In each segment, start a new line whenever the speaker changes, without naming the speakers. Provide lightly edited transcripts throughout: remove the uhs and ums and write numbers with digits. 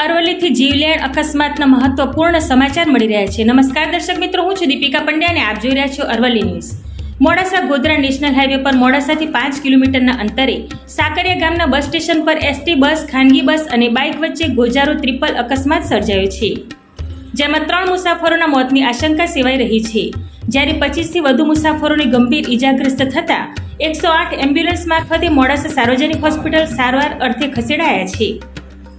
અરવલ્લીથી જીવલેણ અકસ્માતના મહત્વપૂર્ણ સમાચાર મળી રહ્યા છે। નમસ્કાર દર્શક મિત્રો, હું છું દીપિકા પંડ્યા અને આપ જોઈ રહ્યા છો Aravalli news. Modasa Godhra national highway પર મોડાસાથી 5 કિલોમીટરના અંતરે સાકરિયા ગામના બસ સ્ટેશન પર એસટી બસ, ખાનગી બસ અને બાઇક વચ્ચે ગોજારો ટ્રિપલ અકસ્માત સર્જાયો છે, જેમાં 3 મુસાફરોના મોતની આશંકા સેવાઈ રહી છે, જ્યારે 25થી વધુ મુસાફરોને ગંભીર ઈજાગ્રસ્ત થતા 108 એમ્બ્યુલન્સ મારફતે મોડાસા સાર્વજનિક હોસ્પિટલ સારવાર અર્થે ખસેડાયા છે,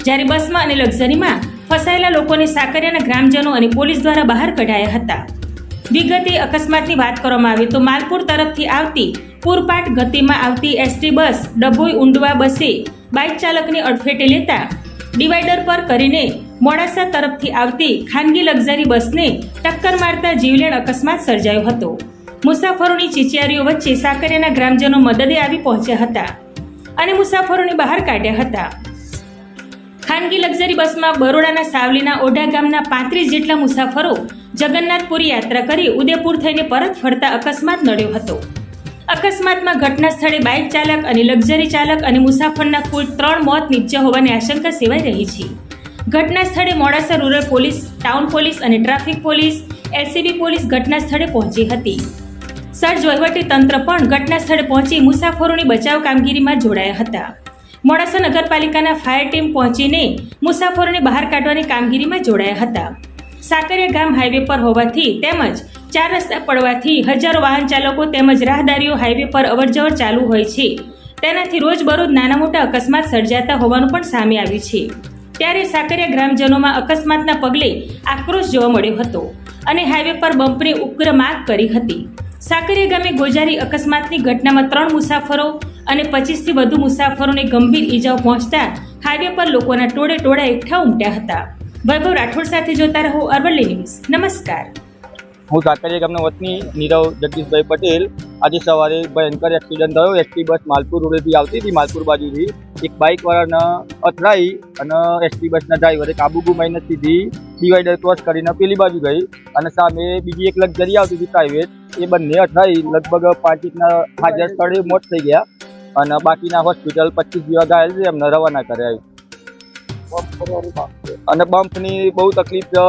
જ્યારે બસમાં અને લક્ઝરીમાં ફસાયેલા લોકોને સાકરિયાના ગ્રામજનો અને પોલીસ દ્વારા બહાર કઢાયા હતા। વિગતે અકસ્માતની વાત કરવામાં આવે તો માલપુર તરફથી આવતી પૂરપાટ ગતિમાં આવતી એસટી બસ ડભોઈ ઉંડવા બસે બાઇક ચાલકને અડફેટે લેતા ડિવાઈડર પર કરીને મોડાસા તરફથી આવતી ખાનગી લક્ઝરી બસને ટક્કર મારતા જીવલેણ અકસ્માત સર્જાયો હતો। મુસાફરોની ચીચિયારીઓ વચ્ચે સાકરિયાના ગ્રામજનો મદદે આવી પહોંચ્યા હતા અને મુસાફરોને બહાર કાઢ્યા હતા। ખાનગી લક્ઝરી બસમાં બરોડાના સાવલીના ઓઢા ગામના 35 જેટલા મુસાફરો જગન્નાથપુરી યાત્રા કરી ઉદયપુર થઈને પરત ફરતા અકસ્માત નડ્યો હતો। અકસ્માતમાં ઘટના સ્થળે બાઇક ચાલક અને લક્ઝરી ચાલક અને મુસાફરના કુલ 3 મોત નીપજ્યા હોવાની આશંકા સેવાઈ રહી છે। ઘટના સ્થળે Modasa rural police, town police અને ટ્રાફિક પોલીસ, એલસીબી પોલીસ ઘટના સ્થળે પહોંચી હતી। સર્જ વહીવટી તંત્ર પણ ઘટના સ્થળે પહોંચી મુસાફરોની બચાવ કામગીરીમાં જોડાયા હતા। મોડાસા નગરપાલિકાના ફાયર ટીમ પહોંચીને મુસાફરોને બહાર કાઢવાની કામગીરીમાં જોડાયા હતા। સાકરિયા ગામ હાઈવે પર હોવાથી તેમજ 4 રસ્તા પડવાથી હજારો વાહન ચાલકો તેમજ રાહદારીઓ હાઈવે પર અવરજવર ચાલુ હોય છે, તેનાથી રોજબરોજ નાના મોટા અકસ્માત સર્જાતા હોવાનું પણ સામે આવ્યું છે। ત્યારે સાકરિયા ગ્રામજનોમાં અકસ્માતના પગલે આક્રોશ જોવા મળ્યો હતો અને હાઈવે પર બમ્પની ઉગ્ર માગ કરી હતી। સાકરિયા ગામે ગોજારી અકસ્માતની ઘટનામાં 3 મુસાફરો અને 25થી વધુ મુસાફરોને ગંભીર ઈજાઓ પહોંચતા હાઈવે પર લોકોના ટોળે ટોળા એકઠા ઉમટ્યા હતા। વૈભવ રાઠોડ સાથે જોતા રહો અરવલ્લી ન્યૂઝ। નમસ્કાર।
હું સાકરિયા ગામના વતની નીરવ જગદીશભાઈ પટેલ। આજે સવારે ભયંકર એક્સિડન્ટ થયો। એસટી બસ માલપુર રોડેથી આવતી હતી, માલપુર બાજુથી એક બાઇકવાળાને અથડાઈ અને એસટી બસના ડ્રાઈવરે કાબુ ગુમાવીને સીધી ડિવાઈડર ક્રોસ કરીને પેલી બાજુ ગઈ અને સામે બીજી એક લક્ઝરી આવતી હતી પ્રાઇવેટ, એ બંને અથડાઈ લગભગ 5 હાજર સ્થળે મોત થઈ ગયા અને બાકીના હોસ્પિટલ 25 જેવા ઘાયલ છે, એમને રવાના કર્યા। અને બમ્પની બહુ તકલીફ છે,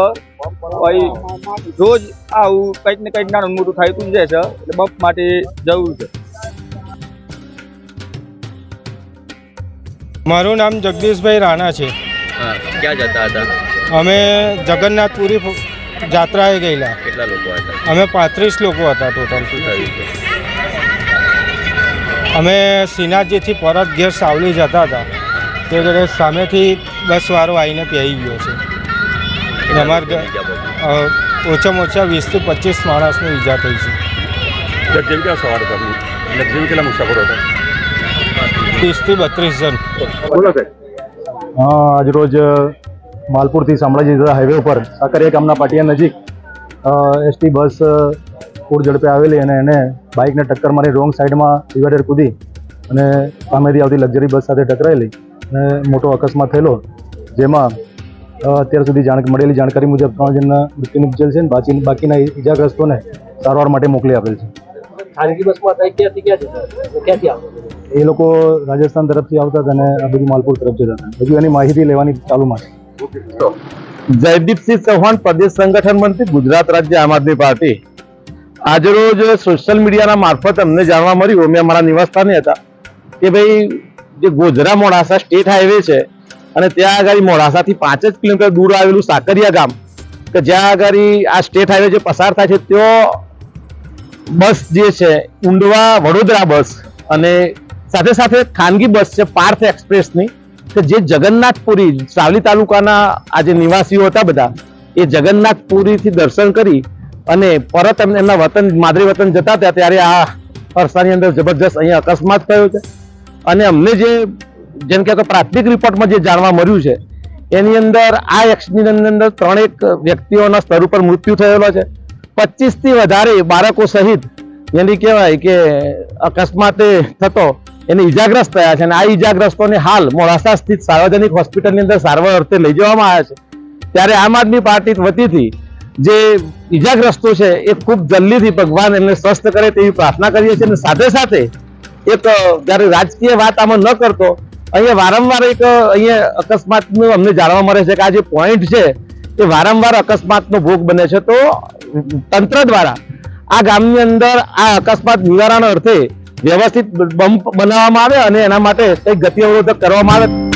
રોજ આવું કંઈક ને કંઈક નાનું મોટું થતું જ રહે છે, એટલે બમ્પ માટે જરૂર છે।
મારું નામ જગદીશભાઈ રાણા છે।
ક્યાં જતા હતા?
અમે જગન્નાથપુરી જાત્રાએ ગયેલા।
કેટલા લોકો હતા?
અમે 35 લોકો હતા ટોટલ।
શું થયું છે?
અમે શ્રીનાથજીથી પરત ઘેર સાવલી જતા હતા, તે ઘરે સામેથી બસવાળો આવીને પહેરી ગયો છે અને અમારે ઓછામાં ઓછા 20 થી 25 માણસને ઈજા થઈ છે।
લક્ઝરી ક્યાં સવાર કરવું? લક્ઝરી કેટલા મુસાફરો હતા?
30 થી 32 જણ।
બોલો સાહેબ।
આજરોજ માલપુરથી શામળાજી જતા હાઈવે ઉપર સાકરિયા ગામના પાટિયા નજીક એસટી બસ પૂર ઝડપે આવેલી અને એને બાઇકને ટક્કર મારી રોંગ સાઈડમાં ડિવાઈડર કૂદી અને સામેથી આવતી લક્ઝરી બસ સાથે ટકરાયેલી અને મોટો અકસ્માત થયેલો, જેમાં અત્યાર સુધી મળેલી જાણકારી મુજબ 3 જણના મૃત્યુ નિપજેલ છે અને બાકીના ઈજાગ્રસ્તોને સારવાર માટે મોકલી આપેલ છે।
ખાનગી બસમાં ક્યાંથી
એ લોકો રાજસ્થાન તરફથી આવતા હતા અને આ બધું માલપુર તરફ જતા હતા। હજુ એની માહિતી લેવાની ચાલુમાં છે।
જયદીપસિંહ ચૌહાણ, પ્રદેશ સંગઠન મંત્રી, ગુજરાત રાજ્ય આમ આદમી પાર્ટી। આજરોજ સોશિયલ મીડિયાના મારફત અમને જાણવા મળ્યું, અમે અમારા નિવાસસ્થાને હતા, કે ભાઈ જે ગોધરા મોડાસા સ્ટેટ હાઈવે છે અને ત્યાં આગળ મોડાસાથી 5 જ કિલોમીટર દૂર આવેલું સાકરિયા ગામ, કે જ્યાં આગળ આ સ્ટેટ હાઈવે જે પસાર થાય છે ત્યાં બસ જે છે ઉંડવા વડોદરા બસ અને સાથે સાથે ખાનગી બસ છે પાર્થ એક્સપ્રેસની, કે જે જગન્નાથપુરી સાવલી તાલુકાના આ જે નિવાસીઓ હતા બધા એ જગન્નાથપુરીથી દર્શન કરી અને પરત એમના વતન માદરી વતન જતા હતા, ત્યારે આ અરસાની અંદર જબરજસ્ત અહીંયા અકસ્માત થયો છે। અને અમને જેમ કે પ્રાથમિક રિપોર્ટમાં જે જાણવા મળ્યું છે એની અંદર આ એક્સિડન્ટની અંદર 3 વ્યક્તિઓના સ્તર ઉપર મૃત્યુ થયેલો છે, 25 થી વધારે બાળકો સહિત એની કહેવાય કે અકસ્માતે થતો એને ઈજાગ્રસ્ત થયા છે અને આ ઈજાગ્રસ્તોને હાલ મોડાસા સ્થિત સાર્વજનિક હોસ્પિટલની અંદર સારવાર અર્થે લઈ જવામાં આવ્યા છે। ત્યારે આમ આદમી પાર્ટી વતીથી જે ઈજાગ્રસ્તો છે એ ખૂબ જલ્દીથી ભગવાન એમને સ્વસ્થ કરે તેવી પ્રાર્થના કરીએ છીએ અને સાથે સાથે એક જ્યારે રાજકીય વાત આમાં ન કરતો અહીંયા વારંવાર એક અહીંયા અકસ્માતનું અમને જાણવા મળે છે કે આ જે પોઈન્ટ છે એ વારંવાર અકસ્માતનો ભોગ બને છે. તો તંત્ર દ્વારા આ ગામની અંદર આ અકસ્માત નિવારણ અર્થે વ્યવસ્થિત બમ્પ બનાવવામાં આવે અને એના માટે કંઈક ગતિ અવરોધક કરવામાં આવે.